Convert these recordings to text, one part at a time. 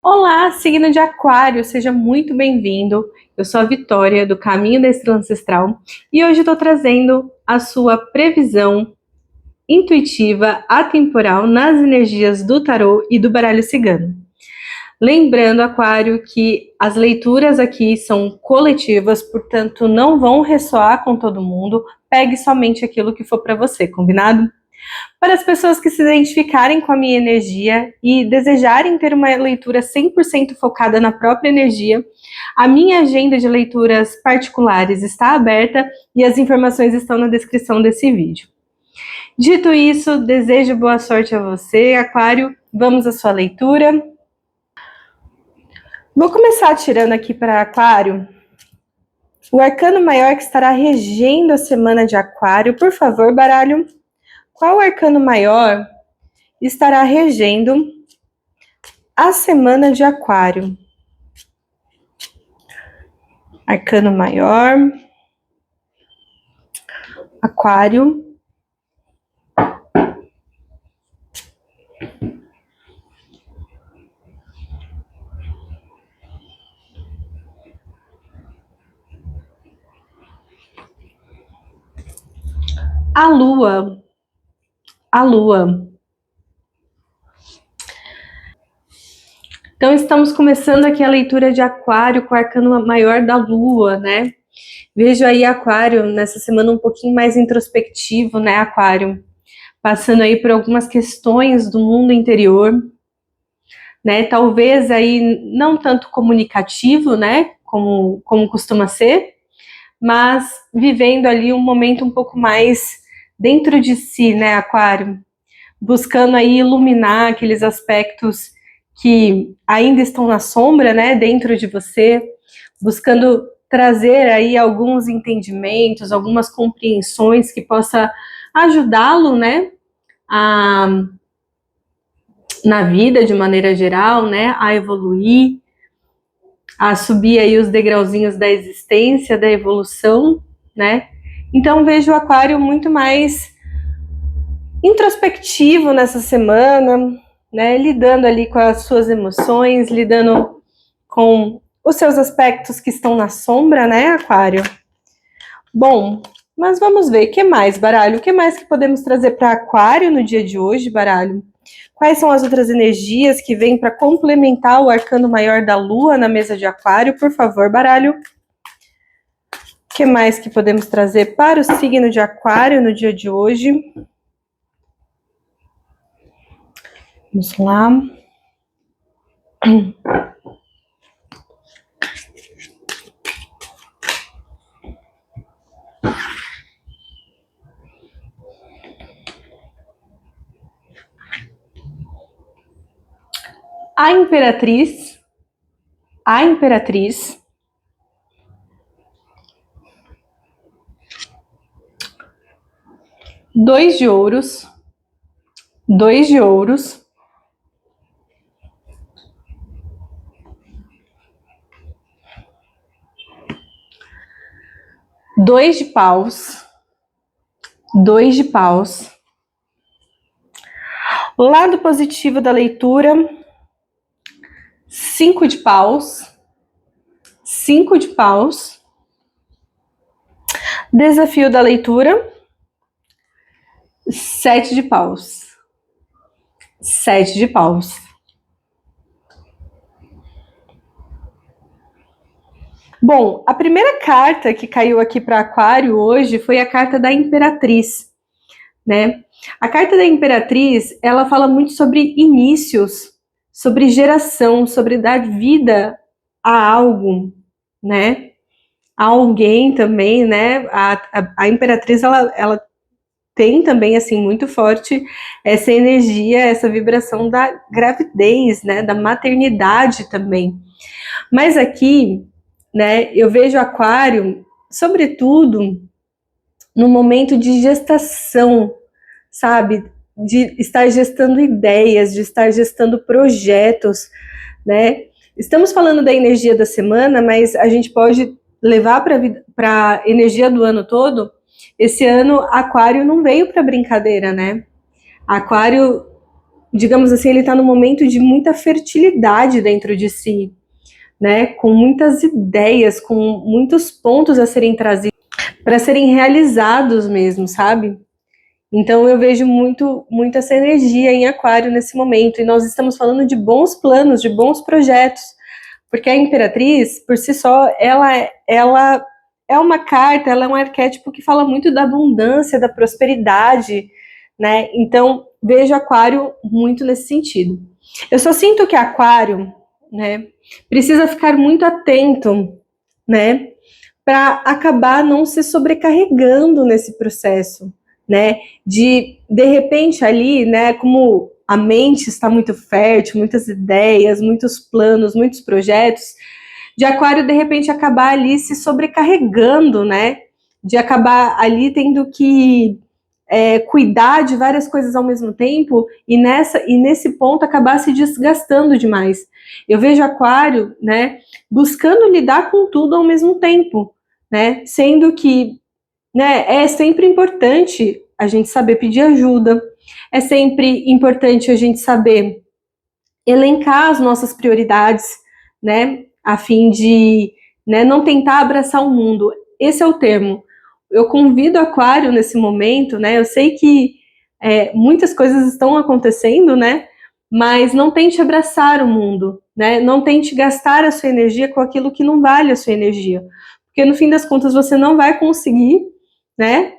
Olá, signo de Aquário, seja muito bem-vindo. Eu sou a Vitória, do Caminho da Estrela Ancestral, e hoje estou trazendo a sua previsão intuitiva atemporal nas energias do tarô e do baralho cigano. Lembrando, Aquário, que as leituras aqui são coletivas, portanto não vão ressoar com todo mundo. Pegue somente aquilo que for para você, combinado? Para as pessoas que se identificarem com a minha energia e desejarem ter uma leitura 100% focada na própria energia, a minha agenda de leituras particulares está aberta e as informações estão na descrição desse vídeo. Dito isso, desejo boa sorte a você, Aquário. Vamos à sua leitura. Vou começar tirando aqui para Aquário o arcano maior que estará regendo a semana de Aquário. Por favor, baralho. Qual arcano maior estará regendo a semana de Aquário? Arcano maior, Aquário. A Lua. A Lua. Então, estamos começando aqui a leitura de Aquário com o arcano maior da Lua, né? Vejo aí Aquário nessa semana um pouquinho mais introspectivo, né, Aquário? Passando aí por algumas questões do mundo interior, né? Talvez aí não tanto comunicativo, né, como costuma ser, mas vivendo ali um momento um pouco mais dentro de si, né, Aquário? Buscando aí iluminar aqueles aspectos que ainda estão na sombra, né, dentro de você, buscando trazer aí alguns entendimentos, algumas compreensões que possa ajudá-lo, né, na vida de maneira geral, né, a evoluir, a subir aí os degrauzinhos da existência, da evolução, né? Então vejo o Aquário muito mais introspectivo nessa semana, né? Lidando ali com as suas emoções, lidando com os seus aspectos que estão na sombra, né, Aquário? Bom, mas vamos ver, o que mais, baralho? O que mais que podemos trazer para Aquário no dia de hoje, baralho? Quais são as outras energias que vêm para complementar o arcano maior da Lua na mesa de Aquário? Por favor, baralho. O que mais que podemos trazer para o signo de Aquário no dia de hoje? Vamos lá. A Imperatriz, dois de ouros, dois de paus, dois de paus. Lado positivo da leitura, 5 de paus, 5 de paus. Desafio da leitura, 7 de paus, 7 de paus. Bom, a primeira carta que caiu aqui para Aquário hoje foi a carta da Imperatriz, né? A carta da Imperatriz, ela fala muito sobre inícios, sobre geração, sobre dar vida a algo, né? A alguém também, né? A Imperatriz, ela tem também, assim, muito forte essa energia, essa vibração da gravidez, né? Da maternidade também. Mas aqui, né, eu vejo Aquário, sobretudo, no momento de gestação, sabe? De estar gestando ideias, de estar gestando projetos, né? Estamos falando da energia da semana, mas a gente pode levar para a energia do ano todo. Esse ano, Aquário não veio para brincadeira, né? Aquário digamos assim, ele está num momento de muita fertilidade dentro de si, né? Com muitas ideias, com muitos pontos a serem trazidos para serem realizados mesmo, sabe? Então eu vejo muito essa energia em Aquário nesse momento, e nós estamos falando de bons planos, de bons projetos, porque a Imperatriz, por si só, ela é uma carta, ela é um arquétipo que fala muito da abundância, da prosperidade, né? Então vejo Aquário muito nesse sentido. Eu só sinto que Aquário, né, precisa ficar muito atento, né, para acabar não se sobrecarregando nesse processo, né? De repente ali, né, como a mente está muito fértil, muitas ideias, muitos planos, muitos projetos, de Aquário de repente acabar ali se sobrecarregando, né? De acabar ali tendo que cuidar de várias coisas ao mesmo tempo e nesse ponto acabar se desgastando demais. Eu vejo Aquário, né, buscando lidar com tudo ao mesmo tempo, né? Sendo que, né, é sempre importante a gente saber pedir ajuda, é sempre importante a gente saber elencar as nossas prioridades, né, a fim de, né, não tentar abraçar o mundo. Esse é o termo. Eu convido Aquário nesse momento, né? Eu sei que muitas coisas estão acontecendo, né? Mas não tente abraçar o mundo, né? Não tente gastar a sua energia com aquilo que não vale a sua energia, porque no fim das contas você não vai conseguir, né,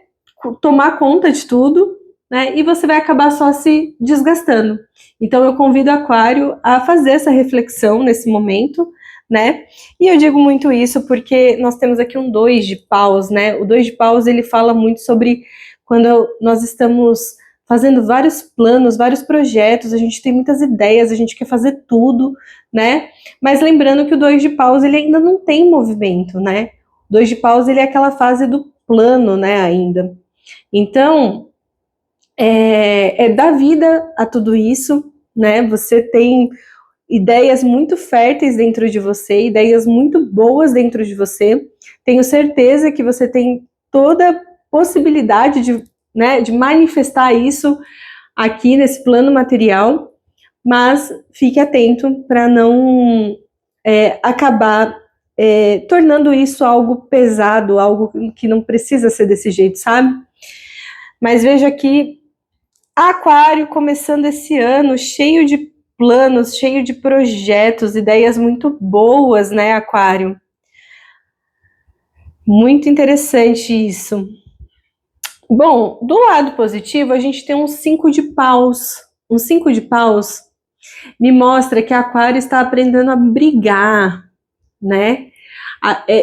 tomar conta de tudo, né? E você vai acabar só se desgastando. Então eu convido o Aquário a fazer essa reflexão nesse momento, né? E eu digo muito isso porque nós temos aqui um 2 de paus, né? O 2 de paus, ele fala muito sobre quando nós estamos fazendo vários planos, vários projetos, a gente tem muitas ideias, a gente quer fazer tudo, né? Mas lembrando que o 2 de paus, ele ainda não tem movimento, né? O 2 de paus, ele é aquela fase do plano, né, ainda. Então, dar vida a tudo isso, né? Você tem ideias muito férteis dentro de você, ideias muito boas dentro de você. Tenho certeza que você tem toda possibilidade de, né, de manifestar isso aqui nesse plano material, mas fique atento para não acabar tornando isso algo pesado, algo que não precisa ser desse jeito, sabe? Mas veja aqui, Aquário começando esse ano cheio de planos, cheio de projetos, ideias muito boas, né, Aquário? Muito interessante isso. Bom, do lado positivo, a gente tem um 5 de paus. Um 5 de paus me mostra que Aquário está aprendendo a brigar, né?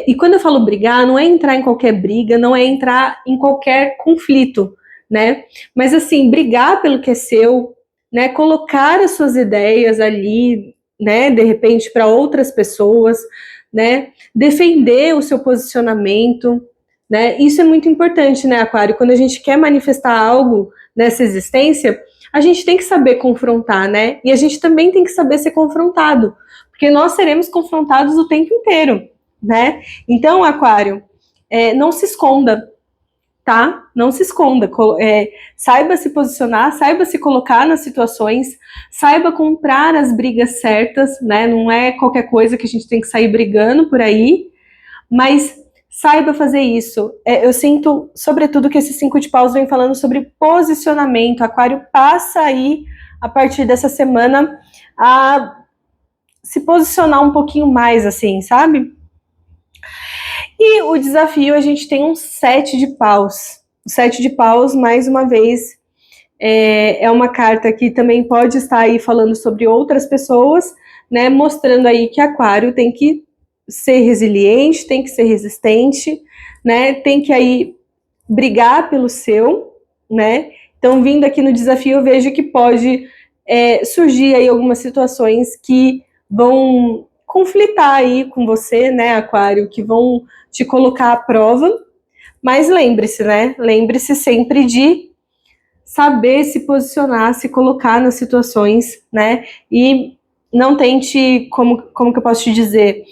E quando eu falo brigar, não é entrar em qualquer briga, não é entrar em qualquer conflito, né? Mas assim, brigar pelo que é seu, né? Colocar as suas ideias ali, né? De repente para outras pessoas, né? Defender o seu posicionamento, né? Isso é muito importante, né, Aquário? Quando a gente quer manifestar algo nessa existência, a gente tem que saber confrontar, né? E a gente também tem que saber ser confrontado, porque nós seremos confrontados o tempo inteiro, né? Então, Aquário, não se esconda, tá? Não se esconda. Saiba se posicionar, saiba se colocar nas situações, saiba comprar as brigas certas, né? Não é qualquer coisa que a gente tem que sair brigando por aí, mas saiba fazer isso. Eu sinto, sobretudo, que esse 5 de paus vem falando sobre posicionamento. Aquário passa aí, a partir dessa semana, a se posicionar um pouquinho mais, assim, sabe? E o desafio, a gente tem um 7 de paus. O 7 de paus, mais uma vez, é uma carta que também pode estar aí falando sobre outras pessoas, né? Mostrando aí que Aquário tem que ser resiliente, tem que ser resistente, né? Tem que aí brigar pelo seu, né? Então, vindo aqui no desafio, eu vejo que pode surgir aí algumas situações que vão conflitar aí com você, né, Aquário, que vão te colocar à prova, mas lembre-se, né? Lembre-se sempre de saber se posicionar, se colocar nas situações, né? E não tente, como que eu posso te dizer,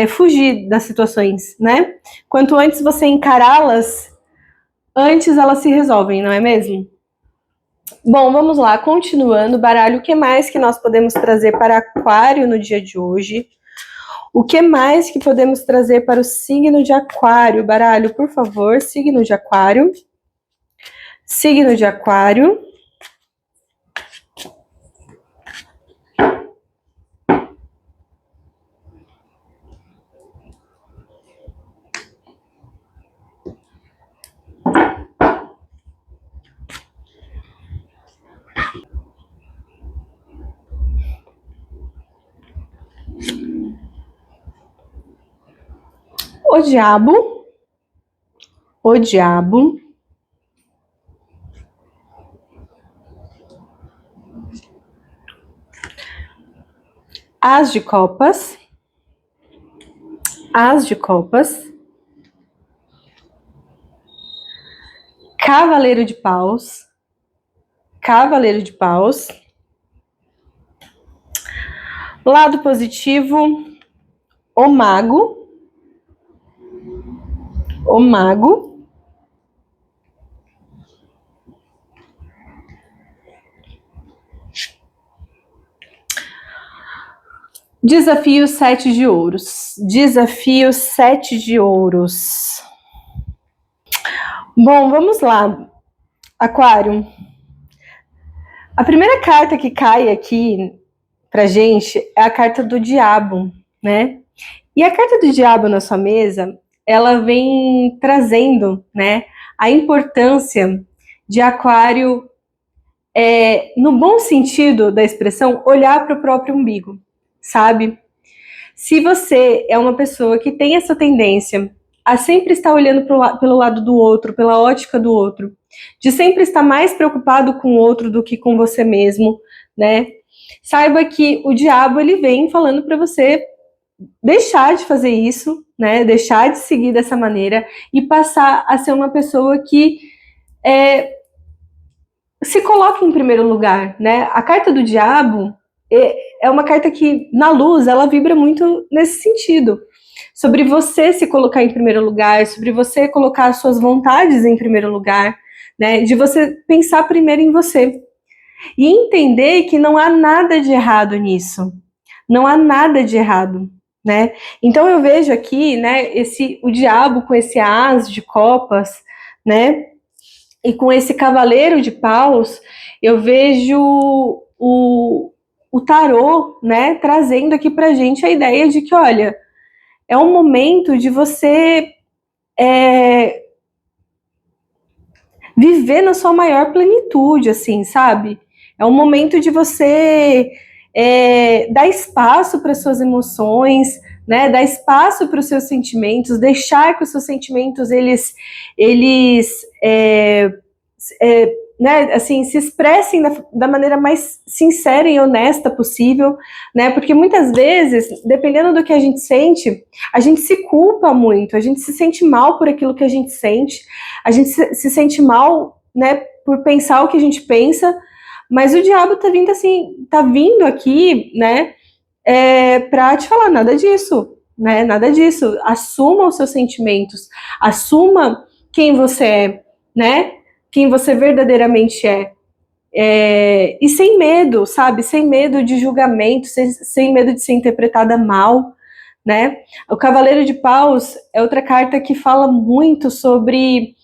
fugir das situações, né? Quanto antes você encará-las, antes elas se resolvem, não é mesmo? Bom, vamos lá, continuando, baralho, o que mais que nós podemos trazer para Aquário no dia de hoje? O que mais que podemos trazer para o signo de Aquário? Baralho, por favor, signo de Aquário. Signo de Aquário. O diabo. O diabo. As de copas. As de copas. Cavaleiro de paus. Cavaleiro de paus. Lado positivo, o mago. O mago. Desafio 7 de ouros. Desafio 7 de ouros. Bom, vamos lá. Aquário. A primeira carta que cai aqui pra gente é a carta do diabo, né? E a carta do diabo na sua mesa, ela vem trazendo, né, a importância de Aquário, no bom sentido da expressão, olhar para o próprio umbigo, sabe? Se você é uma pessoa que tem essa tendência a sempre estar olhando pelo lado do outro, pela ótica do outro, de sempre estar mais preocupado com o outro do que com você mesmo, né? Saiba que o diabo, ele vem falando para você deixar de fazer isso, né? Deixar de seguir dessa maneira e passar a ser uma pessoa que se coloca em primeiro lugar, né? A carta do diabo é uma carta que, na luz, ela vibra muito nesse sentido. Sobre você se colocar em primeiro lugar, sobre você colocar as suas vontades em primeiro lugar, né? De você pensar primeiro em você. E entender que não há nada de errado nisso. Não há nada de errado, né? Então eu vejo aqui, né, o diabo com esse as de copas, né? E com esse cavaleiro de paus, eu vejo o tarô, né, trazendo aqui pra gente a ideia de que, olha, é um momento de você viver na sua maior plenitude, assim, sabe? É um momento de você dar espaço para suas emoções, né? Dar espaço para os seus sentimentos, deixar que os seus sentimentos eles né, assim, se expressem da maneira mais sincera e honesta possível, né? Porque muitas vezes, dependendo do que a gente se culpa muito, a gente se sente mal por aquilo que a gente sente, a gente se sente mal, né, por pensar o que a gente pensa, mas o diabo tá vindo assim, tá vindo aqui, né, para te falar nada disso, né? Nada disso. Assuma os seus sentimentos, assuma quem você é, né? Quem você verdadeiramente e sem medo, sabe? Sem medo de julgamento, sem medo de ser interpretada mal, né? O Cavaleiro de Paus é outra carta que fala muito sobre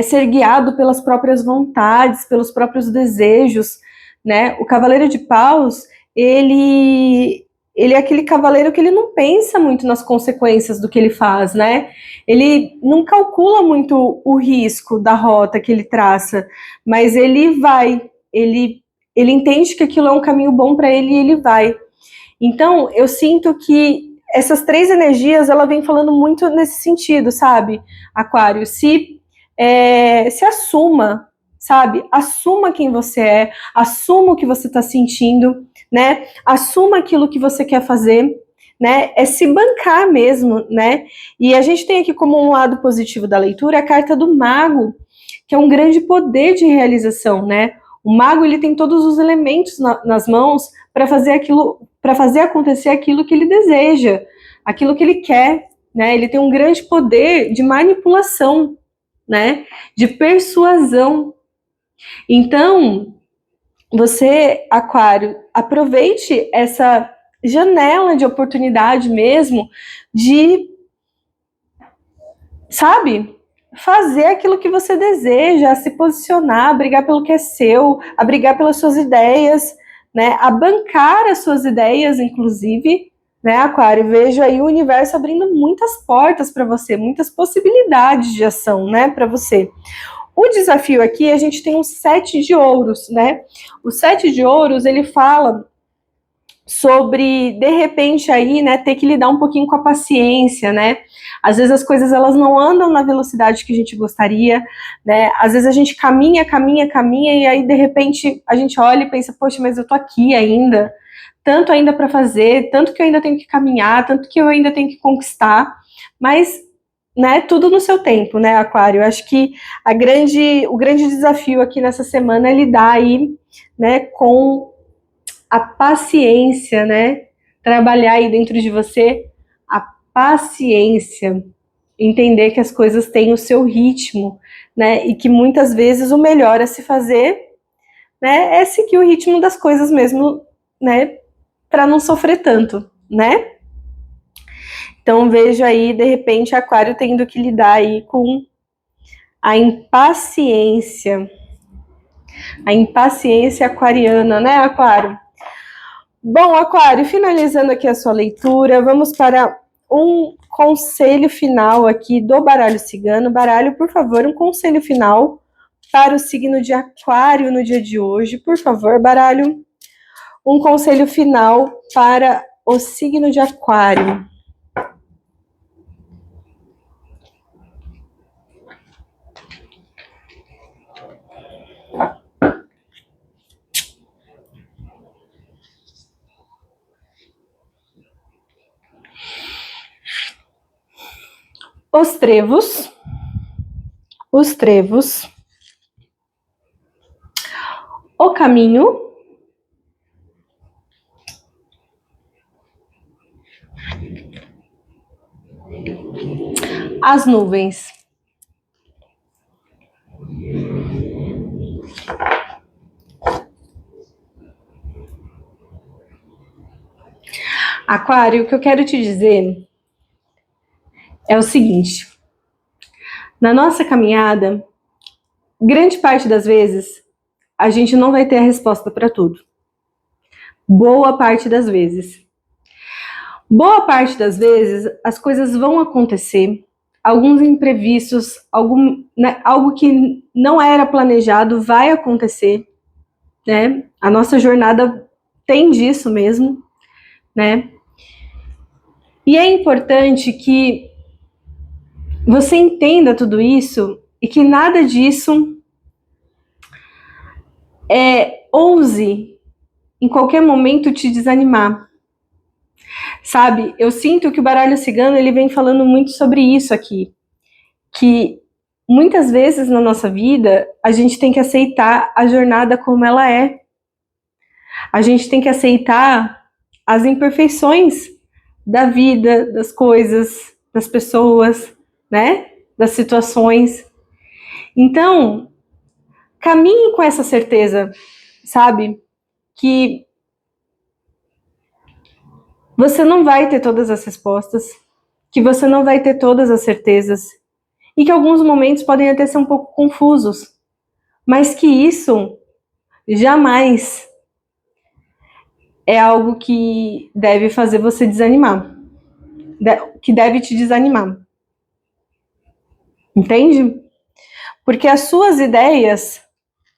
ser guiado pelas próprias vontades, pelos próprios desejos, né? O Cavaleiro de Paus, ele é aquele cavaleiro que ele não pensa muito nas consequências do que ele faz, né? Ele não calcula muito o risco da rota que ele traça, mas ele vai, ele entende que aquilo é um caminho bom para ele e ele vai. Então, eu sinto que essas três energias, ela vem falando muito nesse sentido, sabe? Aquário, se assuma, sabe? Assuma quem você é, assuma o que você está sentindo, né? Assuma aquilo que você quer fazer, né? É se bancar mesmo, né? E a gente tem aqui como um lado positivo da leitura a carta do mago, que é um grande poder de realização, né? O mago, ele tem todos os elementos nas mãos para fazer acontecer aquilo que ele deseja, aquilo que ele quer, né? Ele tem um grande poder de manipulação, né? De persuasão. Então, você, Aquário, aproveite essa janela de oportunidade mesmo de, sabe, fazer aquilo que você deseja, se posicionar, a brigar pelo que é seu, a brigar pelas suas ideias, né? A bancar as suas ideias, inclusive, né, Aquário? Vejo aí o universo abrindo muitas portas para você, muitas possibilidades de ação, né, para você. O desafio aqui, a gente tem um 7 de ouros, né? O 7 de ouros, ele fala sobre, de repente, aí, né, ter que lidar um pouquinho com a paciência, né? Às vezes as coisas, elas não andam na velocidade que a gente gostaria, né? Às vezes a gente caminha, e aí, de repente, a gente olha e pensa, poxa, mas eu tô aqui ainda, tanto ainda para fazer, tanto que eu ainda tenho que caminhar, tanto que eu ainda tenho que conquistar, mas, né, tudo no seu tempo, né, Aquário? Eu acho que o grande desafio aqui nessa semana é lidar aí, né, com a paciência, né? Trabalhar aí dentro de você a paciência, entender que as coisas têm o seu ritmo, né? E que muitas vezes o melhor a se fazer, né, é seguir o ritmo das coisas mesmo, né, para não sofrer tanto, né? Então vejo aí de repente Aquário tendo que lidar aí com a impaciência aquariana, né, Aquário? Bom, Aquário, finalizando aqui a sua leitura, vamos para um conselho final aqui do baralho cigano. Baralho, por favor, um conselho final para o signo de Aquário no dia de hoje. Por favor, baralho, um conselho final para o signo de Aquário. Os trevos, o caminho, as nuvens. Aquário, o que eu quero te dizer é o seguinte: na nossa caminhada, grande parte das vezes, a gente não vai ter a resposta para tudo. Boa parte das vezes. Boa parte das vezes, as coisas vão acontecer, alguns imprevistos, algo que não era planejado vai acontecer, né? A nossa jornada tem disso mesmo, né? E é importante que você entenda tudo isso e que nada disso ouse em qualquer momento te desanimar. Sabe, eu sinto que o baralho cigano ele vem falando muito sobre isso aqui, que muitas vezes na nossa vida a gente tem que aceitar a jornada como ela é. A gente tem que aceitar as imperfeições da vida, das coisas, das pessoas, né? Das situações. Então, caminhe com essa certeza, sabe? Que você não vai ter todas as respostas, que você não vai ter todas as certezas, e que alguns momentos podem até ser um pouco confusos, mas que isso jamais é algo que deve fazer você desanimar, que deve te desanimar. Entende? Porque as suas ideias,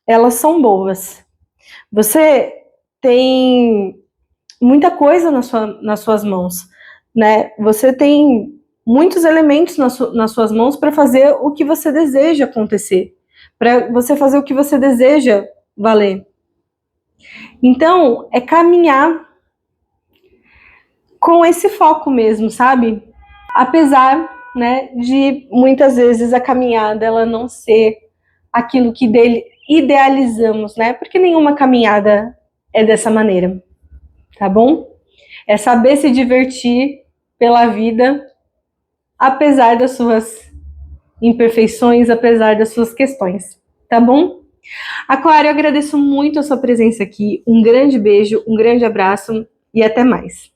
elas são boas. Você tem muita coisa nas suas mãos, né? Você tem muitos elementos nas suas mãos para fazer o que você deseja acontecer, para você fazer o que você deseja valer. Então, é caminhar com esse foco mesmo, sabe? Apesar, né, de muitas vezes a caminhada ela não ser aquilo que idealizamos, né? Porque nenhuma caminhada é dessa maneira, tá bom? É saber se divertir pela vida, apesar das suas imperfeições, apesar das suas questões, tá bom? Aquário, eu agradeço muito a sua presença aqui. Um grande beijo, um grande abraço e até mais.